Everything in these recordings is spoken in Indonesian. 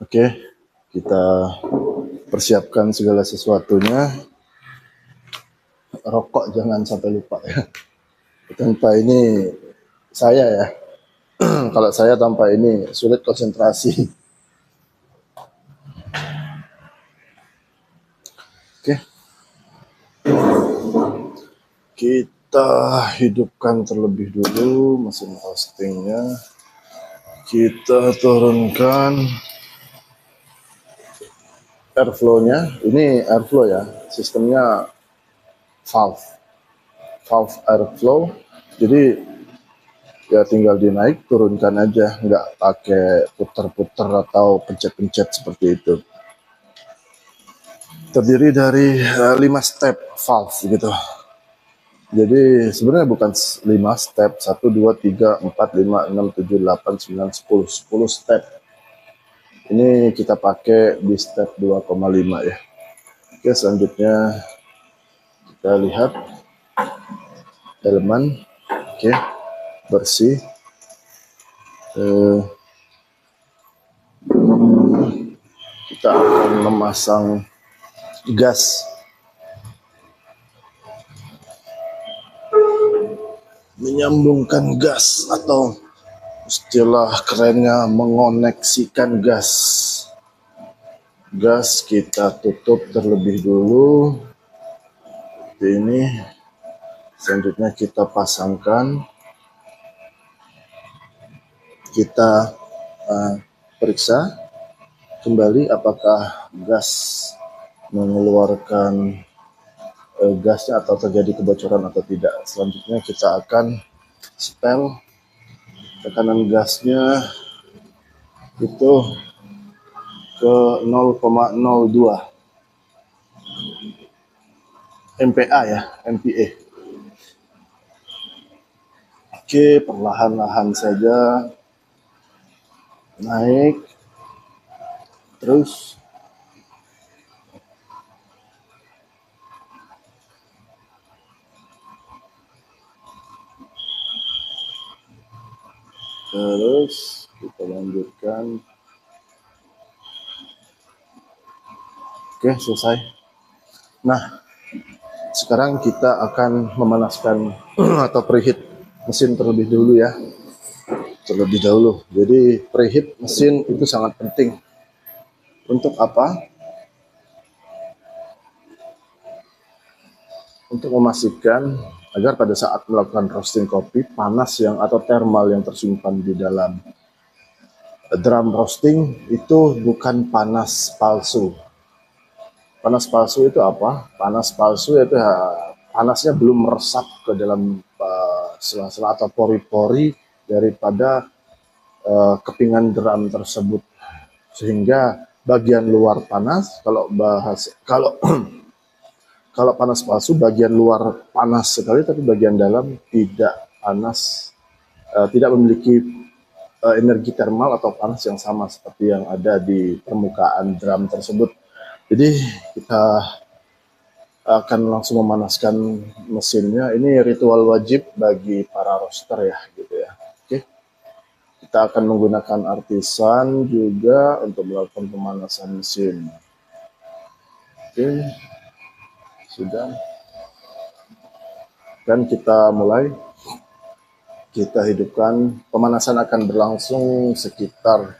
Oke, kita persiapkan segala sesuatunya. Rokok jangan sampai lupa ya. Tanpa ini saya ya. Kalau saya tanpa ini sulit konsentrasi. Oke. Kita hidupkan terlebih dulu mesin roastingnya. Kita turunkan airflow-nya. Ini airflow ya. Sistemnya valve airflow. Jadi ya tinggal dinaik, turunkan aja, nggak pakai puter-puter atau pencet-pencet seperti itu. Terdiri dari 5 step valve gitu. Jadi sebenarnya bukan 5 step, 1, 2, 3, 4, 5, 6, 7, 8, 9, 10 step. Ini kita pakai di step 2,5 ya. Oke, selanjutnya kita lihat elemen. Oke, bersih. Kita akan memasang gas. Menyambungkan gas atau istilah kerennya mengoneksikan gas. Gas kita tutup terlebih dulu. Ini selanjutnya kita pasangkan. Kita periksa kembali apakah gas mengeluarkan gasnya atau terjadi kebocoran atau tidak. Selanjutnya kita akan setel tekanan gasnya itu ke 0,02 MPa ya, MPa. Oke, perlahan-lahan saja naik terus. Terus kita lanjutkan. Oke, selesai. Nah, sekarang kita akan memanaskan atau preheat mesin terlebih dulu ya. Terlebih dahulu. Jadi preheat mesin itu sangat penting. Untuk apa? Untuk memastikan agar pada saat melakukan roasting kopi, panas yang atau thermal yang tersimpan di dalam drum roasting itu bukan panas palsu. Panas palsu itu apa? Panas palsu itu panasnya belum meresap ke dalam sela-sela atau pori-pori daripada kepingan drum tersebut, sehingga bagian luar panas. Kalau panas palsu bagian luar panas sekali tapi bagian dalam tidak panas, tidak memiliki energi thermal atau panas yang sama seperti yang ada di permukaan drum tersebut. Jadi kita akan langsung memanaskan mesinnya. Ini ritual wajib bagi para roaster ya, gitu ya. Oke, kita akan menggunakan artisan juga untuk melakukan pemanasan mesin. Oke, sudah. Dan kita mulai. Kita hidupkan. Pemanasan akan berlangsung sekitar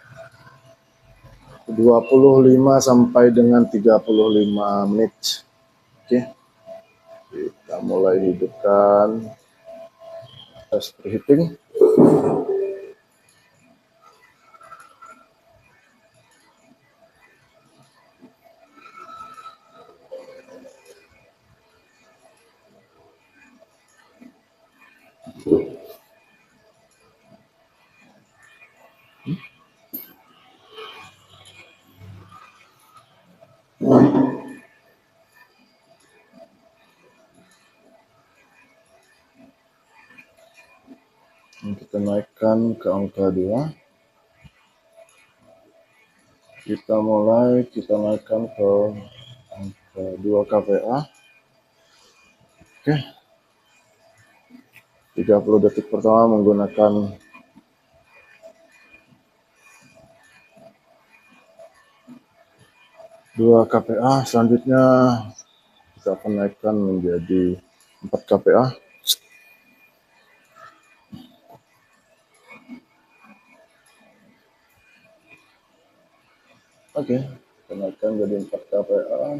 25 sampai dengan 35 menit. Oke, kita mulai hidupkan. Tes preheating. Kita naikkan ke angka 2. Kita naikkan ke angka 2 kPa. Oke. 30 detik pertama menggunakan 2 kPa. Selanjutnya kita akan naikkan menjadi 4 kPa. Oke, kita naikkan menjadi 4 kPa.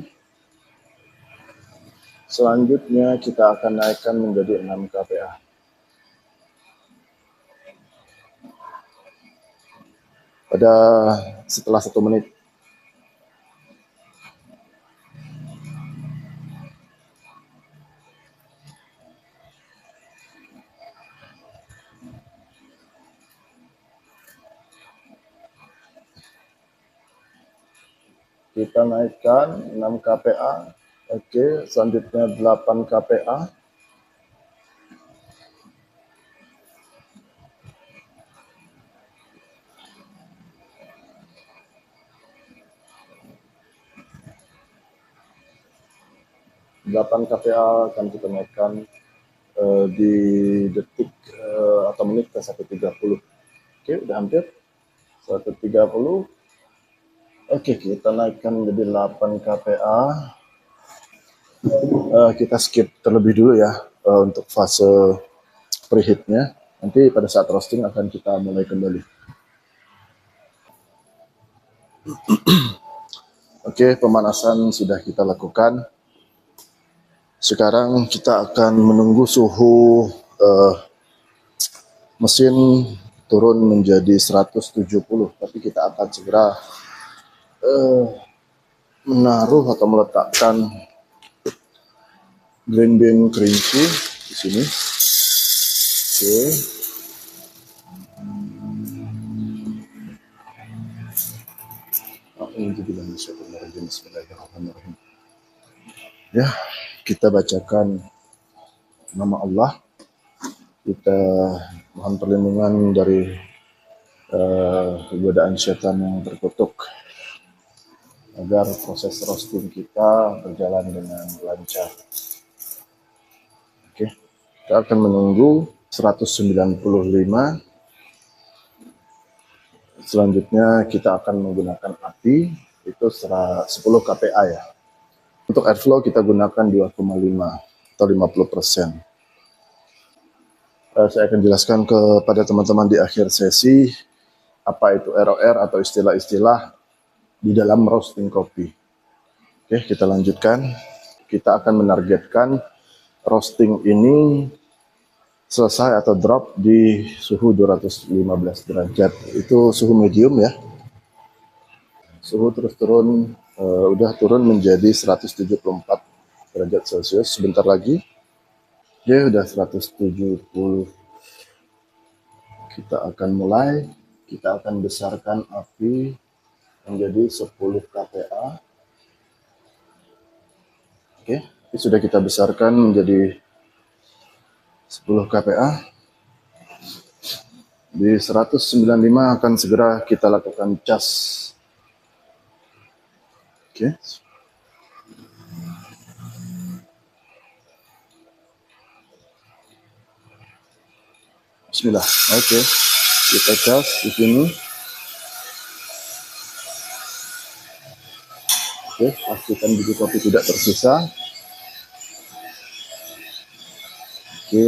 Selanjutnya kita akan naikkan menjadi 6 kPa. Pada setelah 1 menit. Kita naikkan 6 kPa. Oke, selanjutnya 8 kPa. kPa akan kita naikkan di detik atau menit ke 1.30. Oke, udah hampir 1.30. Oke, kita naikkan menjadi 8 kPa. Kita skip terlebih dulu ya untuk fase preheatnya. Nanti pada saat roasting akan kita mulai kembali. Oke, pemanasan sudah kita lakukan. Sekarang kita akan menunggu suhu mesin turun menjadi 170, tapi kita akan segera menaruh atau meletakkan green bean kerinci di sini. Oke. Bismillahirrahmanirrahim. Ya, kita bacakan nama Allah. Kita mohon perlindungan dari godaan setan yang terkutuk, agar proses roasting kita berjalan dengan lancar. Oke, kita akan menunggu 195. Selanjutnya kita akan menggunakan api itu 10 kPa ya. Untuk airflow kita gunakan 2,5 atau 50%. Saya akan jelaskan kepada teman-teman di akhir sesi apa itu ROR atau istilah-istilah di dalam roasting kopi. Oke, kita lanjutkan. Kita akan menargetkan roasting ini selesai atau drop di suhu 215 derajat. Itu suhu medium ya. Suhu terus turun, udah turun menjadi 174 derajat Celcius. Sebentar lagi. Ya, udah 170. Kita akan mulai. Kita akan besarkan api menjadi 10 kPa. Oke, ini sudah kita besarkan menjadi 10 kPa. Di 195 akan segera kita lakukan cas. Oke. Bismillah. Oke. Kita cas di sini. Oke, pastikan biji kopi tidak tersisa. Oke.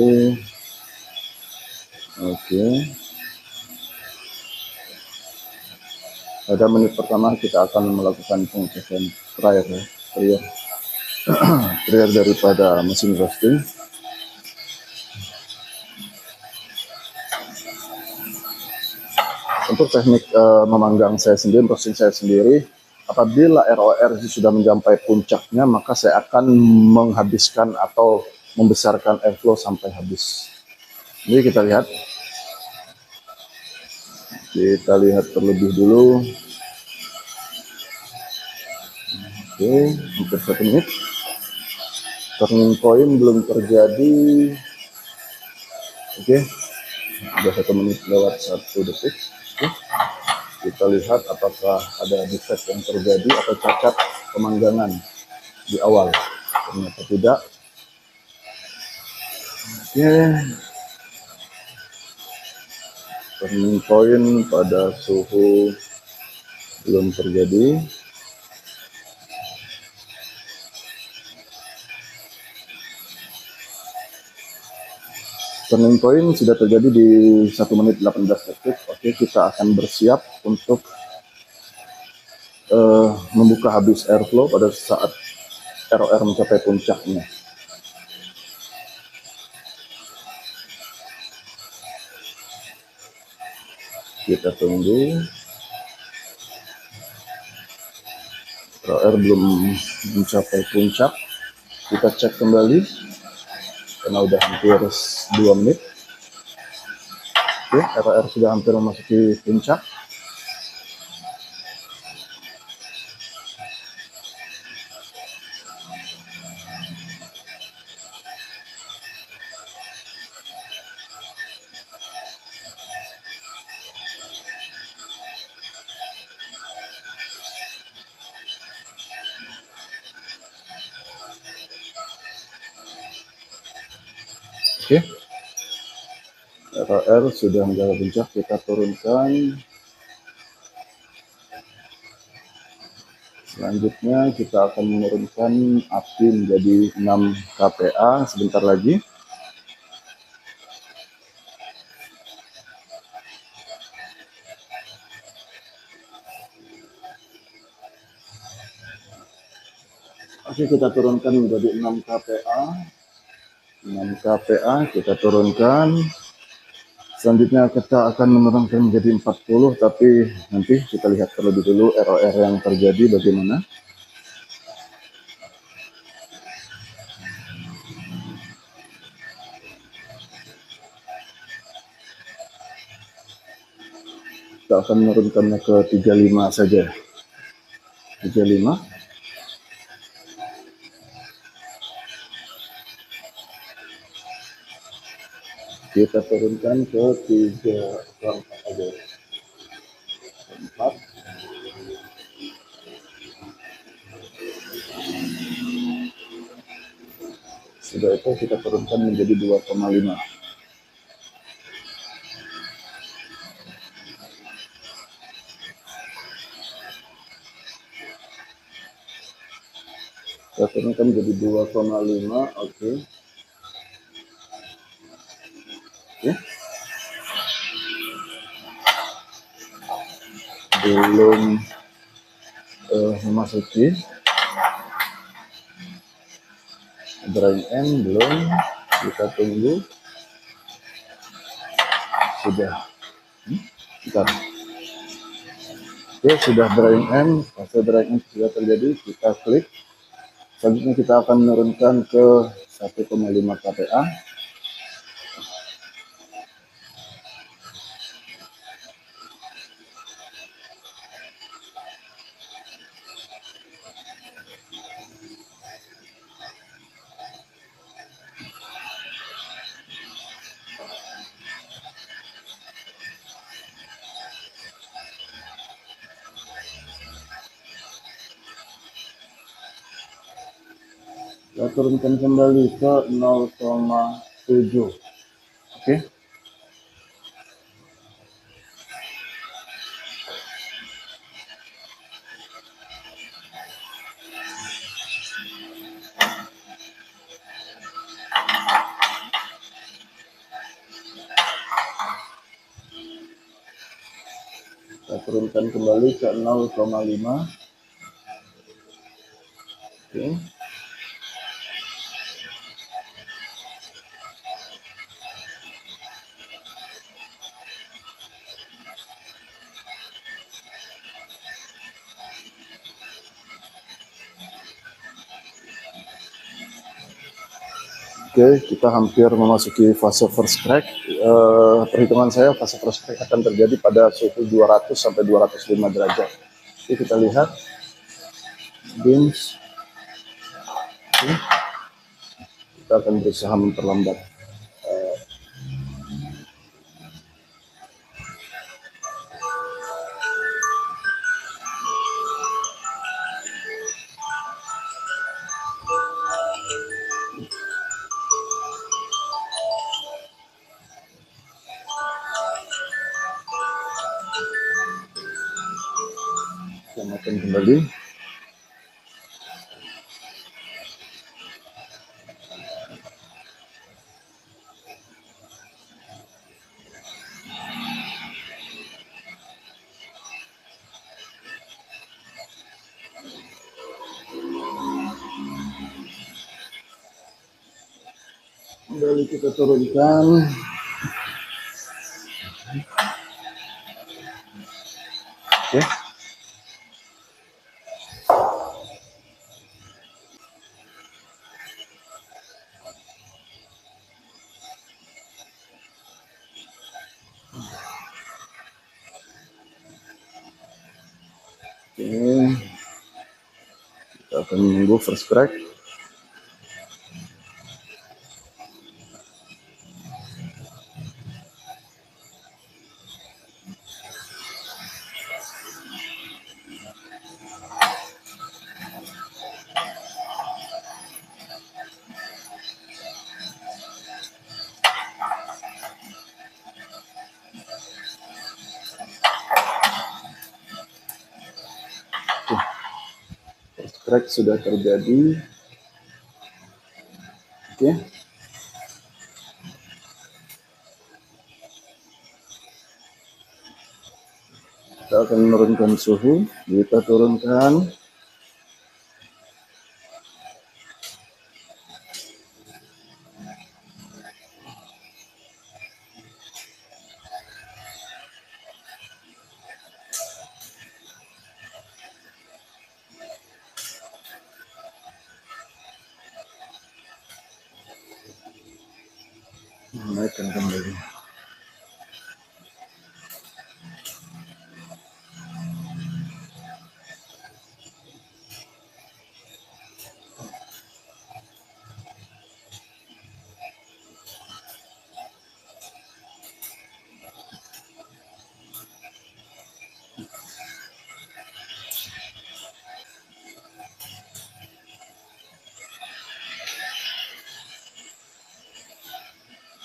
Oke. Pada menit pertama kita akan melakukan pengecekan trier daripada mesin roasting. Untuk teknik memanggang saya sendiri, roasting saya sendiri, apabila ROR sudah mencapai puncaknya, maka saya akan menghabiskan atau membesarkan airflow sampai habis. Jadi kita lihat. Kita lihat terlebih dulu. Oke, hampir 1 menit. Turning point belum terjadi. Oke, sudah 1 menit lewat 1 detik. Oke. Kita lihat apakah ada defect yang terjadi atau cacat pemanggangan di awal. Ternyata tidak. Oke. Turning point pada suhu belum terjadi. Turning point sudah terjadi di 1 menit 18 detik. Oke, kita akan bersiap untuk membuka habis airflow pada saat ROR mencapai puncaknya. Kita tunggu. ROR belum mencapai puncak. Kita cek kembali karena udah hampir 2 menit. Oke, ROR sudah hampir memasuki puncak. Oke, ROR sudah mencapai puncak. Kita turunkan. Selanjutnya kita akan menurunkan api menjadi 6 kPa sebentar lagi. Oke, kita turunkan menjadi 6 kPa. 6 kPa kita turunkan. Selanjutnya kita akan menurunkan menjadi 40, tapi nanti kita lihat terlebih dulu ROR yang terjadi bagaimana. Kita akan menurunkannya ke 35 saja. 35. Kita turunkan ke 3 aja. 4. Sudah itu kita turunkan menjadi 2,5. Kita turunkan menjadi 2,5. Oke. Oke. Belum memasuki drying end, belum. Kita tunggu. Sudah. Bentar. Oke, sudah drying end. Fase drying end sudah terjadi. Kita klik. Selanjutnya kita akan menurunkan ke 1,5 kPa. Kita turunkan kembali ke 0,7. Oke. Kita turunkan kembali ke 0,5. Oke. Oke, kita hampir memasuki fase first crack. Perhitungan saya fase first crack akan terjadi pada suhu 200 sampai 205 derajat. Jadi kita lihat beams. Kita akan berusaha memperlambat. Kita makan kembali. Kembali kita turunkan. Oke. Oke. Kita akan menunggu first crack. First crack sudah terjadi. Oke. Kita akan menurunkan suhu. Kita turunkan. Naikkan kembali.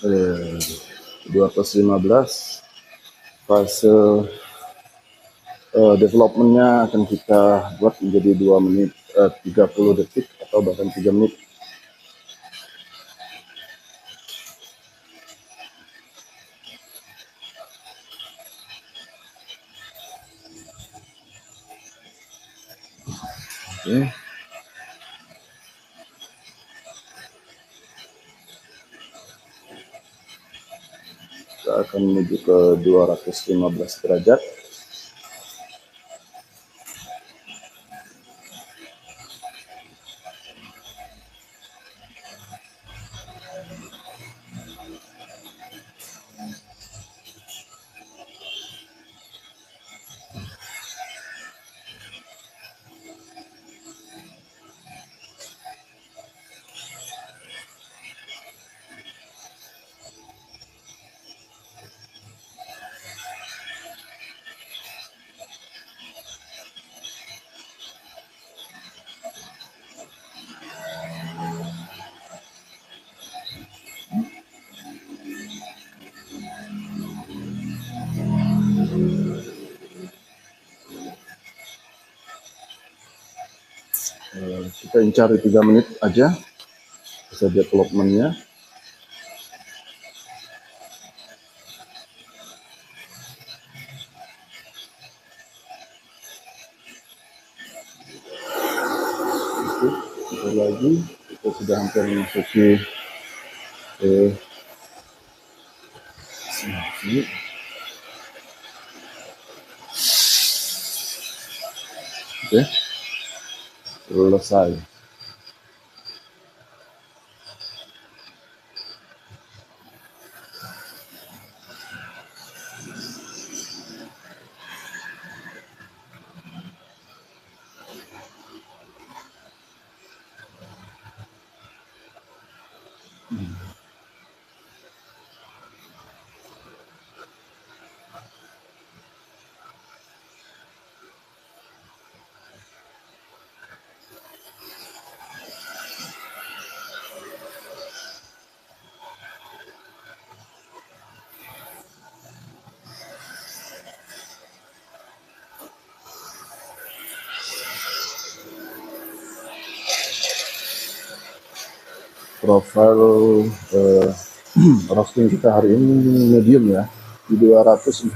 Eh, 215 fase developmentnya akan kita buat menjadi 2 menit 30 detik atau bahkan 3 menit. Oke. Kita akan menuju ke 215 derajat. Kita incar 3 menit aja bisa developmentnya. Oke, lagi kita sudah hampir memasuki sini. Oke, selesai. Profile roasting kita hari ini medium ya, di 214,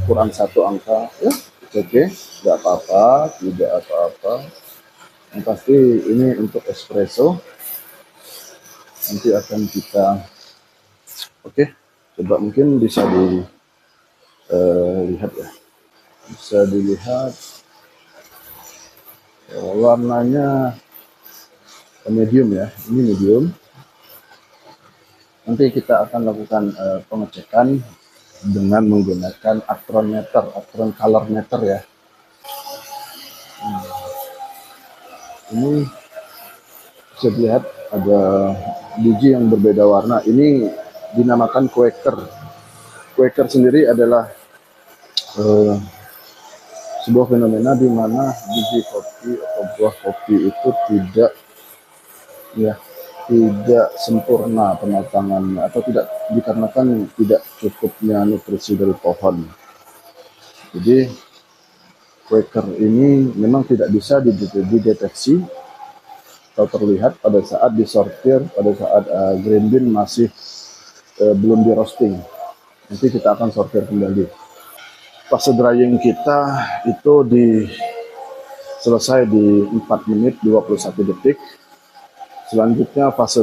kurang 1 angka ya. Oke, nggak apa-apa, tidak apa-apa. Yang pasti ini untuk espresso nanti akan kita oke, coba mungkin bisa dilihat ya, bisa dilihat warnanya medium ya, ini medium. Nanti kita akan lakukan pengecekan dengan menggunakan Actron color meter ya. Ini bisa dilihat ada biji yang berbeda warna. Ini dinamakan Quaker. Quaker sendiri adalah sebuah fenomena di mana biji kopi atau buah kopi itu tidak sempurna pematangannya, atau tidak dikarenakan tidak cukupnya nutrisi dari pohon. Jadi Quaker ini memang tidak bisa dideteksi atau terlihat pada saat disortir, pada saat green bean masih belum di roasting. Nanti kita akan sortir kembali. Fase drying kita itu selesai di 4 menit 21 detik. Selanjutnya fase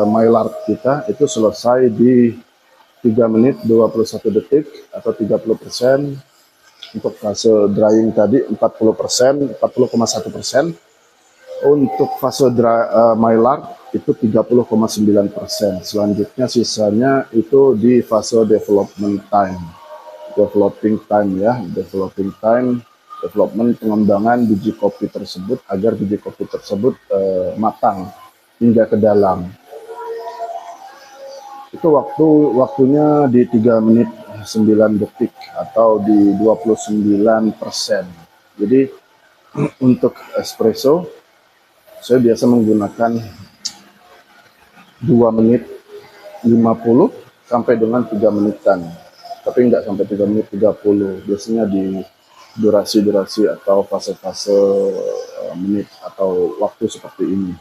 Maillard kita itu selesai di 3 menit 21 detik atau 30%. Untuk fase drying tadi 40%, 40,1%. Untuk fase Maillard itu 30,9%. Selanjutnya sisanya itu di fase development time. Development pengembangan biji kopi tersebut agar biji kopi tersebut matang hingga ke dalam. Itu waktunya di 3 menit 9 detik atau di 29%. Jadi untuk espresso saya biasa menggunakan 2 menit 50 sampai dengan 3 menitan. Tapi enggak sampai 3 menit 30. Biasanya di durasi atau fase-fase menit atau waktu seperti ini.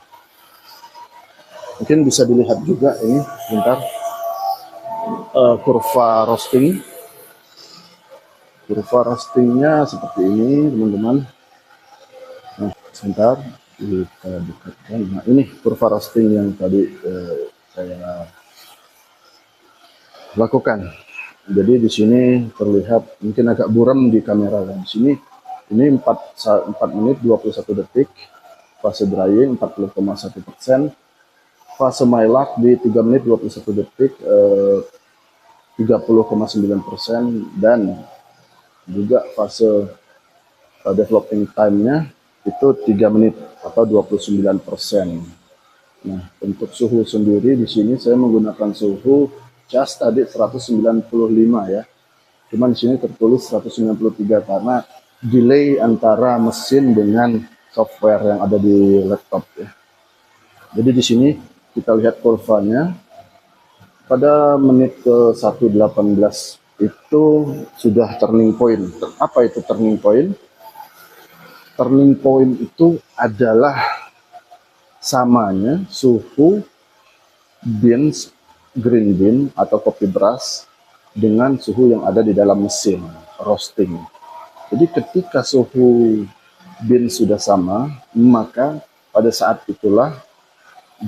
Mungkin bisa dilihat juga ini sebentar kurva roasting. Kurva roastingnya seperti ini teman-teman. Nah, sebentar kita dekatkan. Nah, ini kurva roasting yang tadi saya lakukan. Jadi di sini terlihat mungkin agak buram di kamera. Di sini ini 4 menit 21 detik. Fase drying 40,1%. Fase Maillard di 3 menit 21 detik 30,9%, dan juga fase developing time-nya itu 3 menit atau 29%. Nah, untuk suhu sendiri di sini saya menggunakan suhu cas tadi 195 ya. Cuman di sini tertulis 193 karena delay antara mesin dengan software yang ada di laptop ya. Jadi di sini kita lihat kurvanya pada menit ke 1:18 itu sudah turning point. Apa itu turning point? Turning point itu adalah samanya suhu beans, green bean atau kopi beras dengan suhu yang ada di dalam mesin roasting. Jadi ketika suhu beans sudah sama, maka pada saat itulah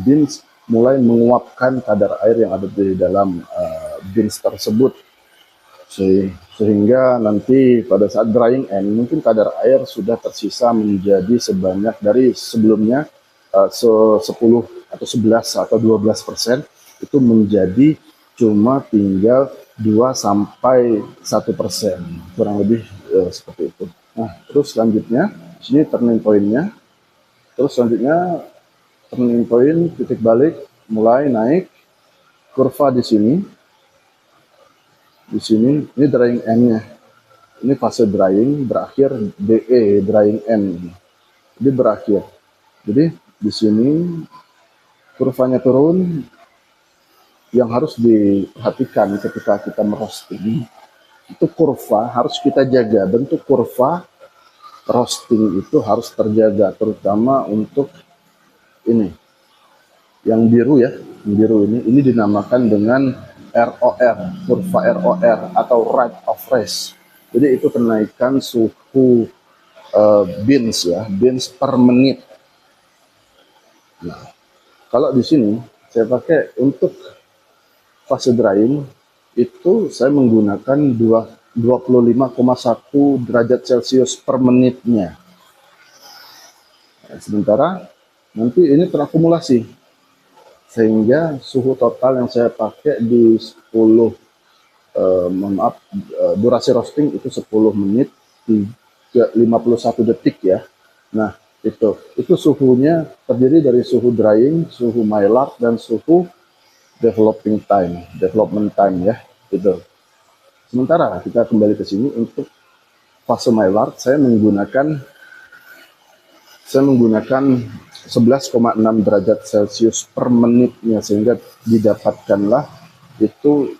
beans mulai menguapkan kadar air yang ada di dalam beans tersebut. Sehingga nanti pada saat drying end mungkin kadar air sudah tersisa menjadi sebanyak dari sebelumnya 10 atau 11 atau 12%, itu menjadi cuma tinggal 2 sampai 1%, kurang lebih seperti itu. Nah, terus selanjutnya sini turning point-nya. Terus selanjutnya turning point, titik balik, mulai naik kurva di sini. Di sini ini drying end-nya. Ini fase drying berakhir DE drying end. Jadi berakhir. Jadi di sini kurvanya turun. Yang harus diperhatikan ketika kita merosting itu kurva harus kita jaga. Bentuk kurva roasting itu harus terjaga, terutama untuk ini yang biru ya, yang biru ini dinamakan dengan ROR, kurva ROR atau rate of roast. Jadi itu kenaikan suhu beans ya, beans per menit. Nah, kalau di sini Saya pakai untuk fase drying itu saya menggunakan 25,1 derajat Celcius per menitnya. Nah, sementara nanti ini terakumulasi sehingga suhu total yang saya pakai di 10 durasi roasting itu 10 menit 51 detik ya. Nah, itu suhunya terdiri dari suhu drying, suhu Maillard, dan suhu development time ya. Itu. Sementara kita kembali ke sini untuk fase Maillard, saya menggunakan 11,6 derajat Celcius per menitnya, sehingga didapatkanlah itu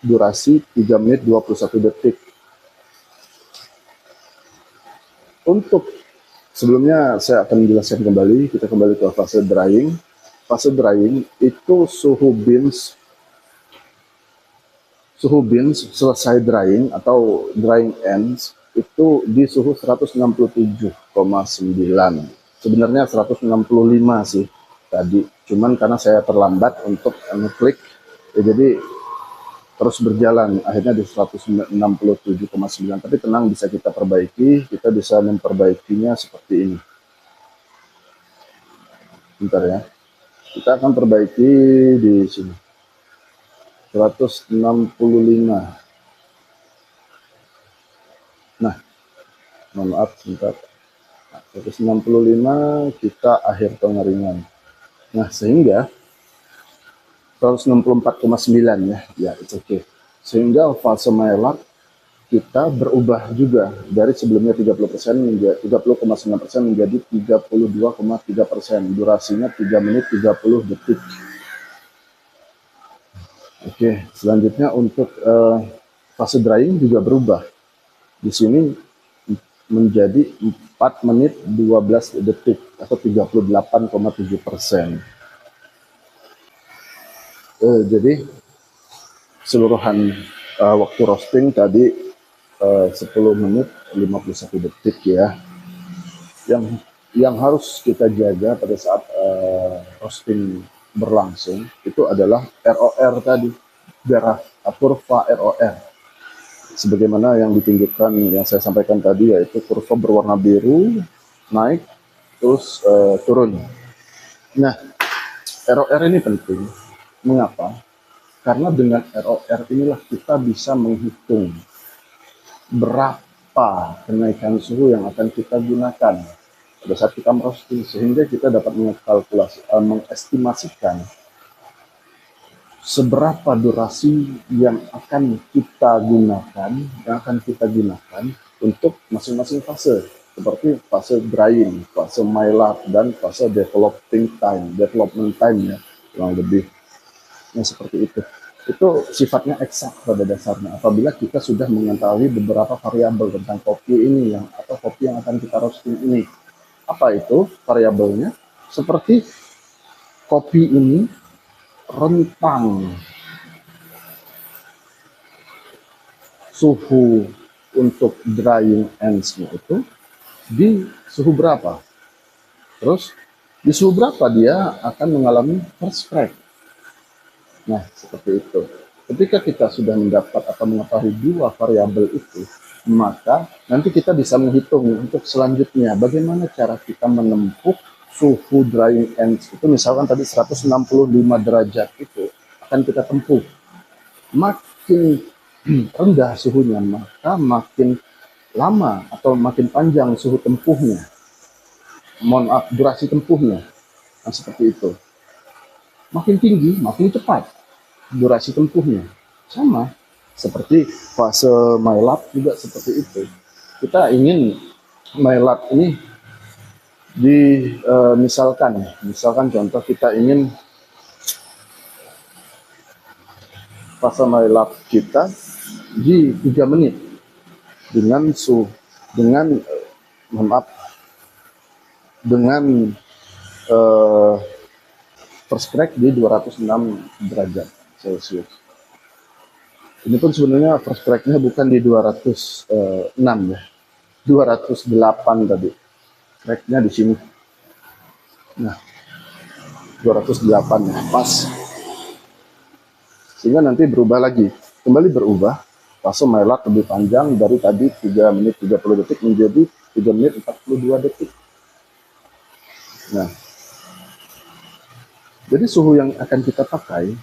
durasi 3 menit 21 detik. Untuk sebelumnya saya akan menjelaskan kembali, kita kembali ke fase drying. Fase drying itu suhu beans selesai drying atau drying ends itu di suhu 167,9. Sebenarnya 165 sih tadi, cuman karena saya terlambat untuk ngeklik ya, jadi terus berjalan akhirnya di 167,9. Tapi tenang, bisa kita perbaiki, kita bisa memperbaikinya seperti ini. Bentar ya, kita akan perbaiki di sini 165. Nah, mohon maaf sebentar. 165 kita akhir pengeringan. Nah, sehingga 164,9 ya, it's okay. Sehingga fase Maillard kita berubah juga dari sebelumnya 30% menjadi 30,9% menjadi 32,3%. Durasinya 3 menit 30 detik. Oke, selanjutnya untuk fase drying juga berubah. Di sini menjadi 4 menit 12 detik atau 38,7%. Jadi keseluruhan waktu roasting tadi 10 menit 51 detik ya. Yang harus kita jaga pada saat roasting berlangsung itu adalah ROR tadi, kurva ROR. Sebagaimana yang ditunjukkan, yang saya sampaikan tadi, yaitu kurva berwarna biru, naik, terus turun. Nah, ROR ini penting. Mengapa? Karena dengan ROR inilah kita bisa menghitung berapa kenaikan suhu yang akan kita gunakan pada saat kita merosting, sehingga kita dapat mengestimasikan seberapa durasi yang akan kita gunakan untuk masing-masing fase, seperti fase drying, fase Maillard, dan fase development time ya, kurang lebih seperti itu. Itu sifatnya eksak pada dasarnya apabila kita sudah mengetahui beberapa variabel tentang kopi ini atau kopi yang akan kita roasting ini. Apa itu variabelnya? Seperti kopi ini rentang suhu untuk drying ends-nya itu di suhu berapa, terus di suhu berapa dia akan mengalami first crack. Nah, seperti itu. Ketika kita sudah mendapat atau mengetahui dua variabel itu, maka nanti kita bisa menghitung untuk selanjutnya bagaimana cara kita menempuh suhu drying ends itu. Misalkan tadi 165 derajat itu akan kita tempuh. Makin rendah suhunya, maka makin lama atau makin panjang suhu tempuhnya. Durasi tempuhnya. Nah, seperti itu. Makin tinggi, makin cepat durasi tempuhnya. Sama seperti fase Maillard juga seperti itu. Kita ingin Maillard ini misalkan contoh, kita ingin fase Maillard kita di 3 menit dengan first crack di 206 derajat Celcius. Ini pun sebenarnya first crack-nya bukan di 206 ya, 208 tadi. Crack-nya di sini. Nah, 208 ya, pas. Sehingga nanti berubah lagi, kembali berubah, fase mylar lebih panjang dari tadi 3 menit 30 detik menjadi 3 menit 42 detik. Nah, jadi suhu yang akan kita pakai,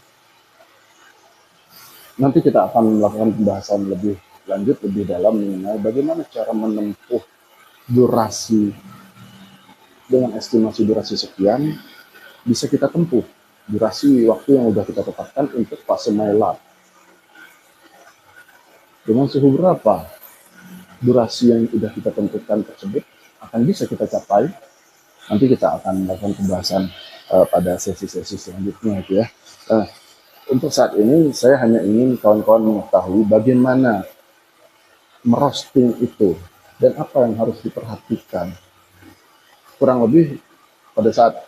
nanti kita akan melakukan pembahasan lebih lanjut, lebih dalam mengenai bagaimana cara menempuh durasi dengan estimasi durasi sekian, bisa kita tempuh durasi waktu yang sudah kita tetapkan untuk fase mylar. Dengan suhu berapa durasi yang sudah kita tentukan tersebut akan bisa kita capai. Nanti kita akan melakukan pembahasan pada sesi-sesi selanjutnya gitu ya. Untuk saat ini saya hanya ingin kawan-kawan mengetahui bagaimana merosting itu dan apa yang harus diperhatikan. Kurang lebih pada saat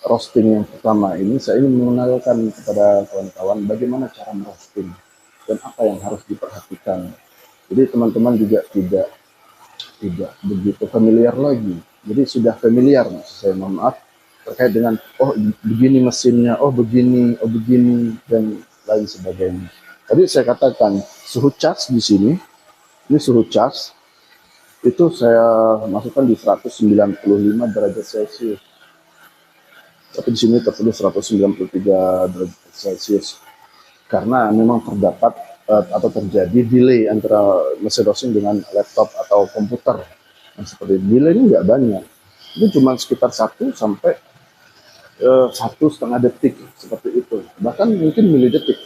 roasting yang pertama ini saya ingin mengenalkan kepada kawan-kawan bagaimana cara merosting dan apa yang harus diperhatikan. Jadi teman-teman juga tidak begitu familiar lagi. Jadi sudah familiar, saya mohon maaf, terkait dengan oh begini mesinnya, oh begini, dan lain sebagainya. Tadi saya katakan suhu cas di sini, ini suhu cas itu saya masukkan di 195 derajat Celcius. Tapi di sini tertulis 193 derajat Celcius karena memang terdapat atau terjadi delay antara mesin roasting dengan laptop atau komputer. Nah, seperti delay ini nggak banyak, ini cuma sekitar 1 sampai 1,5 detik seperti itu, bahkan mungkin milidetik.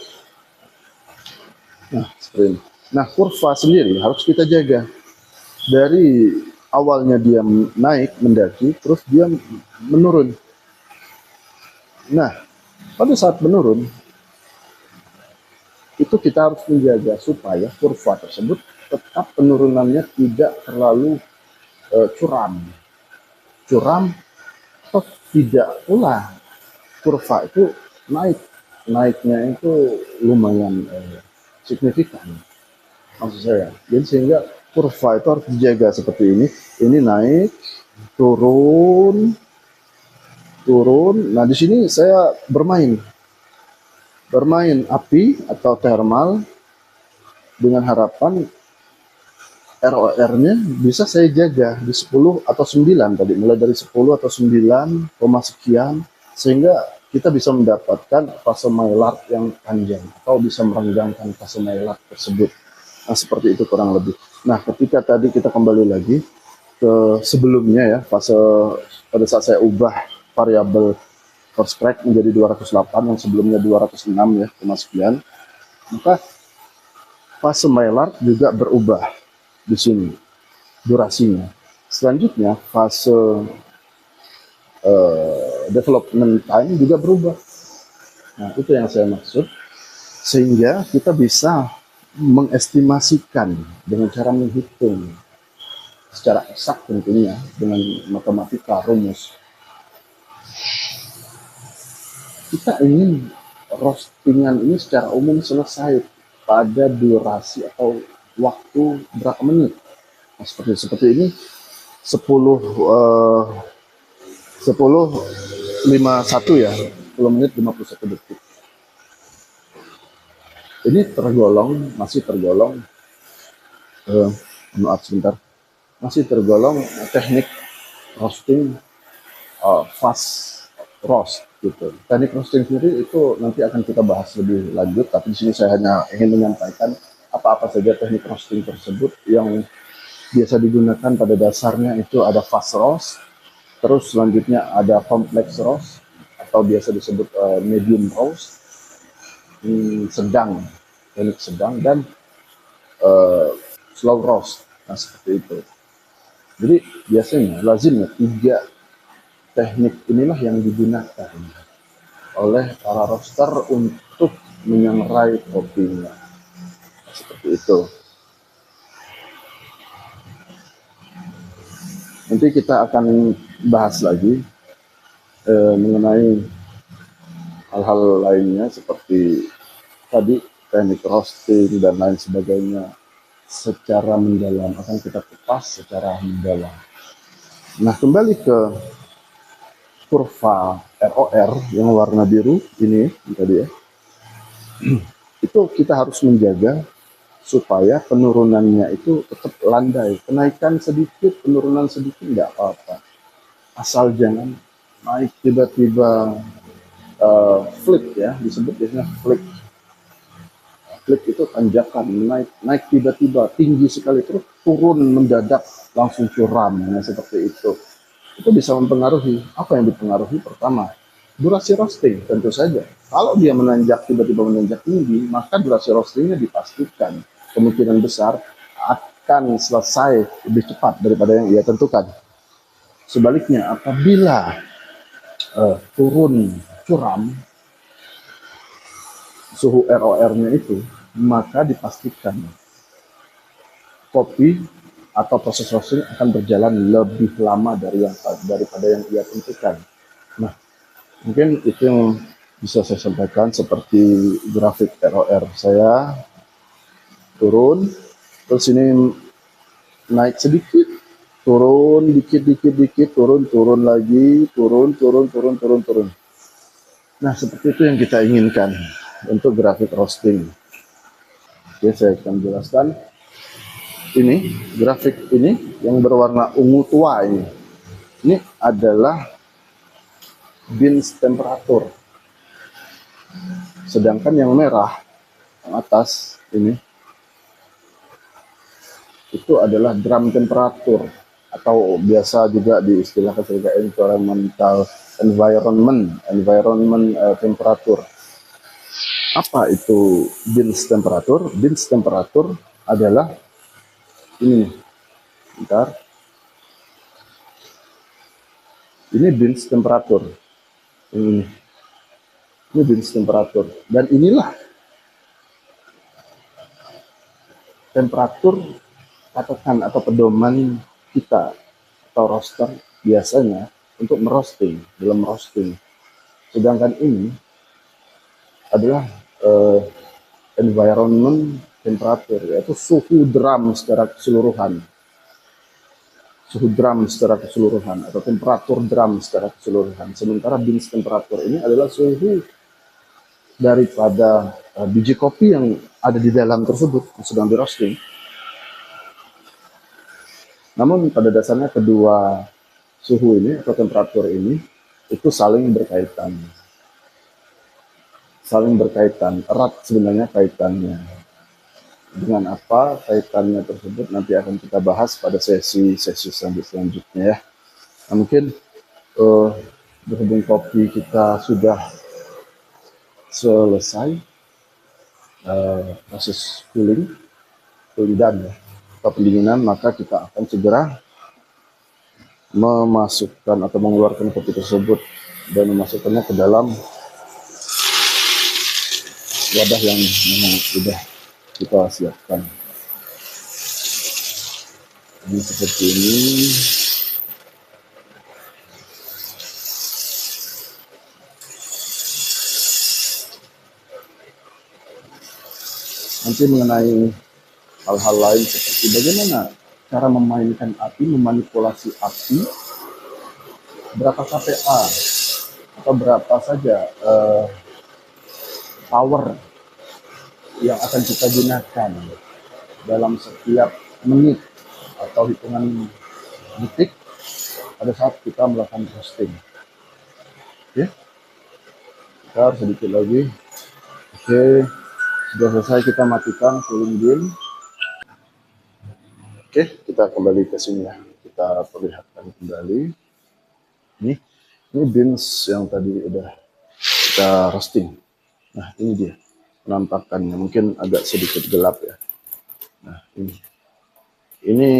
Nah, seperti ini. Nah, kurva sendiri harus kita jaga dari awalnya dia naik mendaki, terus dia menurun. Nah, pada saat menurun itu kita harus menjaga supaya kurva tersebut tetap penurunannya tidak terlalu curam atau tidak pula kurva itu naiknya itu lumayan signifikan maksud saya. Jadi sehingga kurva itu harus dijaga seperti ini naik turun. Nah di sini saya bermain api atau thermal dengan harapan ROR-nya bisa saya jaga di 10 atau 9 tadi, mulai dari 10 atau 9, sekian, sehingga kita bisa mendapatkan fase mylar yang panjang atau bisa merenggangkan fase mylar tersebut. Nah, seperti itu kurang lebih. Nah, ketika tadi kita kembali lagi ke sebelumnya ya, fase pada saat saya ubah variabel first crack menjadi 208 yang sebelumnya 206 ya, sekian, maka fase mylar juga berubah di sini durasinya. Selanjutnya fase development time juga berubah. Nah, itu yang saya maksud, sehingga kita bisa mengestimasikan dengan cara menghitung secara eksak tentunya dengan matematika rumus. Kita ingin roastingan ini secara umum selesai pada durasi atau waktu berapa menit. Nah, seperti ini 10:51 ya, 10 menit 51 detik. Ini masih tergolong maaf sebentar, masih tergolong teknik roasting fast roast gitu. Teknik roasting sendiri itu nanti akan kita bahas lebih lanjut, tapi di sini saya hanya ingin menyampaikan apa-apa saja teknik roasting tersebut yang biasa digunakan. Pada dasarnya itu ada fast roast, terus selanjutnya ada complex roast atau biasa disebut medium roast, teknik sedang, dan slow roast. Nah, seperti itu. Jadi biasanya lazimnya 3 teknik inilah yang digunakan oleh para roaster untuk menyangrai kopinya. Seperti itu. Nanti kita akan bahas lagi mengenai hal-hal lainnya seperti tadi teknik roasting dan lain sebagainya secara mendalam, akan kita kupas secara mendalam. Nah, kembali ke kurva ROR yang warna biru ini tadi ya, itu kita harus menjaga supaya penurunannya itu tetap landai. Kenaikan sedikit, penurunan sedikit nggak apa-apa. Asal jangan naik tiba-tiba flip ya, disebut biasanya flip. Flip itu tanjakan, naik tiba-tiba tinggi sekali terus turun mendadak langsung curam, nah seperti itu. Itu bisa mempengaruhi. Apa yang dipengaruhi? Pertama, durasi roasting tentu saja. Kalau dia menanjak tiba-tiba menanjak tinggi, maka durasi roastingnya dipastikan kemungkinan besar akan selesai lebih cepat daripada yang ia tentukan. Sebaliknya, apabila turun curam suhu ROR-nya itu, maka dipastikan kopi atau proses roasting akan berjalan lebih lama daripada yang ia tentukan. Nah, mungkin itu yang bisa saya sampaikan, seperti grafik ROR saya turun, terus ini naik sedikit, turun dikit, turun lagi, turun. Nah, seperti itu yang kita inginkan untuk grafik roasting. Oke, saya akan jelaskan. Ini grafik ini yang berwarna ungu tua ini adalah beans temperatur. Sedangkan yang merah yang atas ini itu adalah drum temperatur, atau biasa juga diistilahkan sebagai environment temperatur. Apa itu beans temperatur? Beans temperatur adalah ini, bentar. Ini beans temperatur. Ini beans temperatur. Dan inilah temperatur patokan atau pedoman kita atau roaster biasanya untuk merosting, dalam roasting. Sedangkan ini adalah environment temperatur, yaitu suhu drum secara keseluruhan. Suhu drum secara keseluruhan atau temperatur drum secara keseluruhan. Sementara beans temperatur ini adalah suhu daripada biji kopi yang ada di dalam tersebut yang sedang di roasting. Namun pada dasarnya kedua suhu ini atau temperatur ini itu saling berkaitan. Saling berkaitan, erat sebenarnya kaitannya. Dengan apa kaitannya tersebut nanti akan kita bahas pada sesi selanjutnya ya. Nah, mungkin berhubung kopi kita sudah selesai proses cooling down ya, atau pendinginan, maka kita akan segera memasukkan atau mengeluarkan kopi tersebut dan memasukkannya ke dalam wadah yang memang sudah kita siapkan. Ini seperti ini. Nanti mengenai hal-hal lain seperti bagaimana cara memainkan api, memanipulasi api, berapa kPa atau berapa saja power yang akan kita gunakan dalam setiap menit atau hitungan detik pada saat kita melakukan roasting. Oke, kita sedikit lagi. Oke, sudah selesai, kita matikan cooling bin. Oke, kita kembali ke sini ya. Kita perlihatkan kembali. Ini beans yang tadi udah kita roasting. Nah, ini dia penampakannya. Mungkin agak sedikit gelap ya. Nah, ini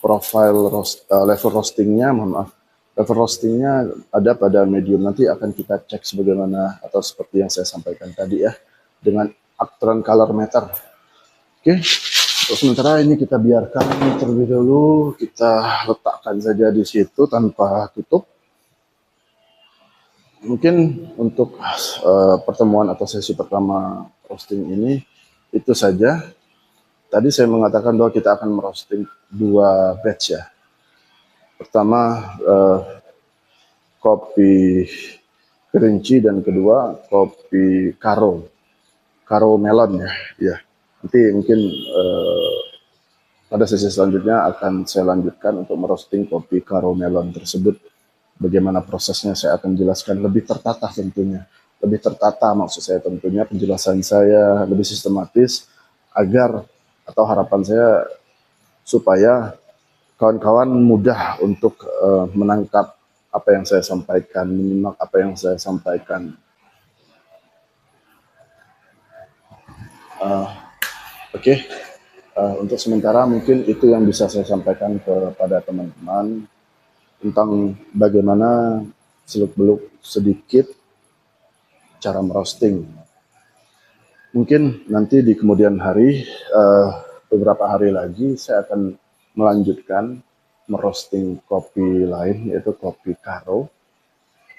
profile level roastingnya, mohon maaf. Level roastingnya ada pada medium. Nanti akan kita cek sebagaimana atau seperti yang saya sampaikan tadi ya, dengan Actron Color Meter. Oke, untuk sementara ini kita biarkan terlebih dahulu. Kita letakkan saja di situ tanpa tutup. Mungkin untuk pertemuan atau sesi pertama roasting ini itu saja. Tadi saya mengatakan bahwa kita akan merosting 2 batch ya. Pertama kopi kerinci, dan kedua kopi karo melon ya. Ya, nanti mungkin pada sesi selanjutnya akan saya lanjutkan untuk merosting kopi karo melon tersebut. Bagaimana prosesnya saya akan jelaskan lebih tertata tentunya. Lebih tertata maksud saya tentunya, penjelasan saya lebih sistematis agar, atau harapan saya supaya kawan-kawan mudah untuk menangkap apa yang saya sampaikan, menyimak apa yang saya sampaikan. Oke. Untuk sementara mungkin itu yang bisa saya sampaikan kepada teman-teman tentang bagaimana seluk-beluk sedikit cara merosting. Mungkin nanti di kemudian hari, beberapa hari lagi saya akan melanjutkan merosting kopi lain, yaitu kopi karo.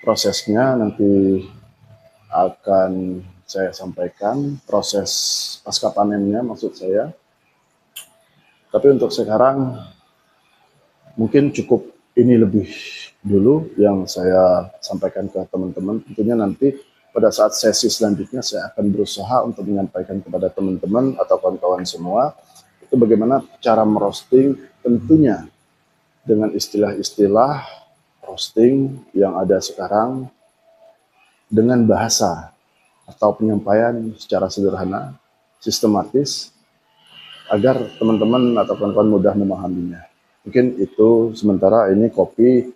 Prosesnya nanti akan saya sampaikan, proses pasca panennya maksud saya. Tapi untuk sekarang mungkin cukup ini lebih dulu yang saya sampaikan ke teman-teman. Tentunya nanti pada saat sesi selanjutnya saya akan berusaha untuk menyampaikan kepada teman-teman atau kawan-kawan semua itu bagaimana cara merosting, tentunya dengan istilah-istilah roasting yang ada sekarang, dengan bahasa atau penyampaian secara sederhana, sistematis, agar teman-teman atau kawan-kawan mudah memahaminya. Mungkin itu sementara. Ini kopi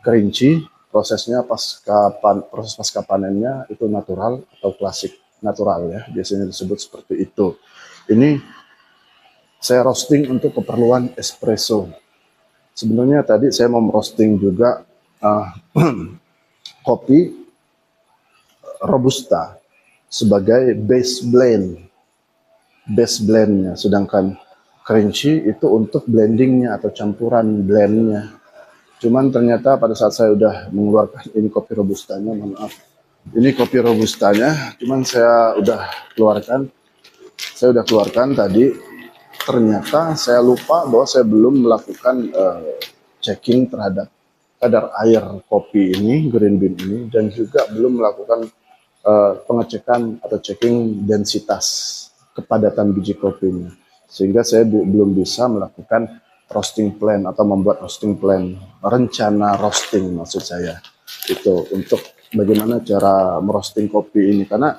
kerinci, prosesnya proses pasca panennya itu natural atau klasik natural ya, biasanya disebut seperti itu. Ini saya roasting untuk keperluan espresso. Sebenarnya tadi saya mau roasting juga kopi robusta sebagai base blendnya, sedangkan kerinci itu untuk blendingnya atau campuran blendnya. Cuman ternyata pada saat saya udah mengeluarkan ini kopi robustanya, ini kopi robustanya, cuman saya udah keluarkan tadi. Ternyata saya lupa bahwa saya belum melakukan checking terhadap kadar air kopi ini, green bean ini, dan juga belum melakukan pengecekan atau checking densitas kepadatan biji kopinya, sehingga saya belum bisa melakukan roasting plan atau membuat roasting plan, rencana roasting maksud saya itu, untuk bagaimana cara merosting kopi ini. Karena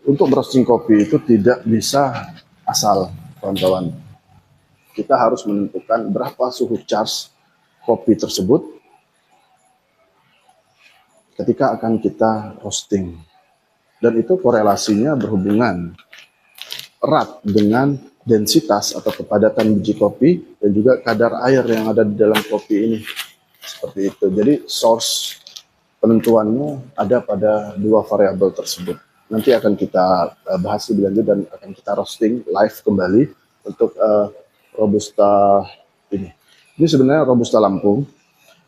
untuk merosting kopi itu tidak bisa asal, kawan-kawan. Kita harus menentukan berapa suhu charge kopi tersebut ketika akan kita roasting, dan itu korelasinya berhubungan erat dengan densitas atau kepadatan biji kopi dan juga kadar air yang ada di dalam kopi ini. Seperti itu. Jadi source penentuannya ada pada dua variabel tersebut. Nanti akan kita bahas lebih lanjut dan akan kita roasting live kembali untuk robusta ini. Ini sebenarnya robusta Lampung.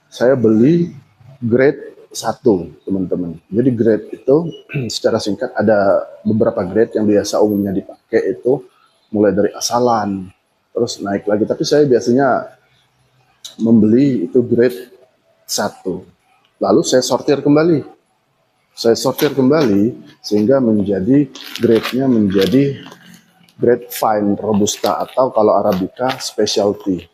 Saya beli grade 1, teman-teman. Jadi grade itu secara singkat ada beberapa grade yang biasa umumnya dipakai, itu mulai dari asalan, terus naik lagi. Tapi saya biasanya membeli itu grade 1. Lalu saya sortir kembali. Sehingga menjadi grade-nya menjadi grade fine robusta, atau kalau arabica specialty.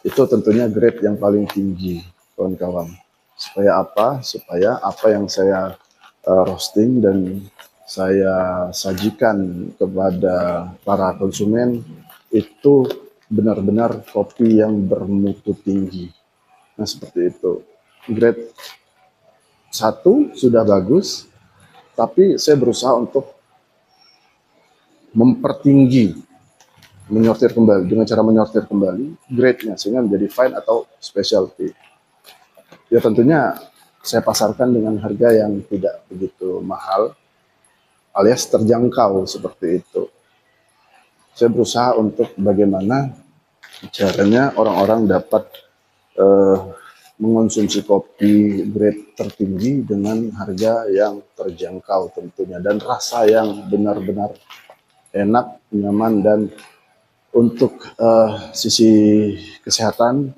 Itu tentunya grade yang paling tinggi, kawan-kawan. Supaya apa? Supaya apa yang saya roasting dan saya sajikan kepada para konsumen itu benar-benar kopi yang bermutu tinggi. Nah, seperti itu. Grade 1 sudah bagus, tapi saya berusaha untuk mempertinggi, menyortir kembali, dengan cara menyortir kembali grade-nya sehingga menjadi fine atau specialty. Ya tentunya saya pasarkan dengan harga yang tidak begitu mahal, alias terjangkau seperti itu. Saya berusaha untuk bagaimana caranya orang-orang dapat mengonsumsi kopi grade tertinggi dengan harga yang terjangkau tentunya, dan rasa yang benar-benar enak, nyaman, dan untuk sisi kesehatan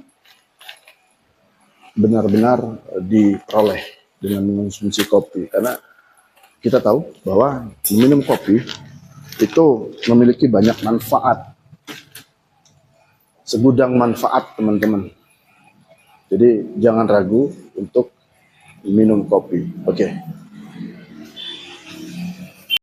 benar-benar diperoleh dengan mengonsumsi kopi. Karena kita tahu bahwa minum kopi itu memiliki banyak manfaat, segudang manfaat teman-teman. Jadi jangan ragu untuk minum kopi. Oke.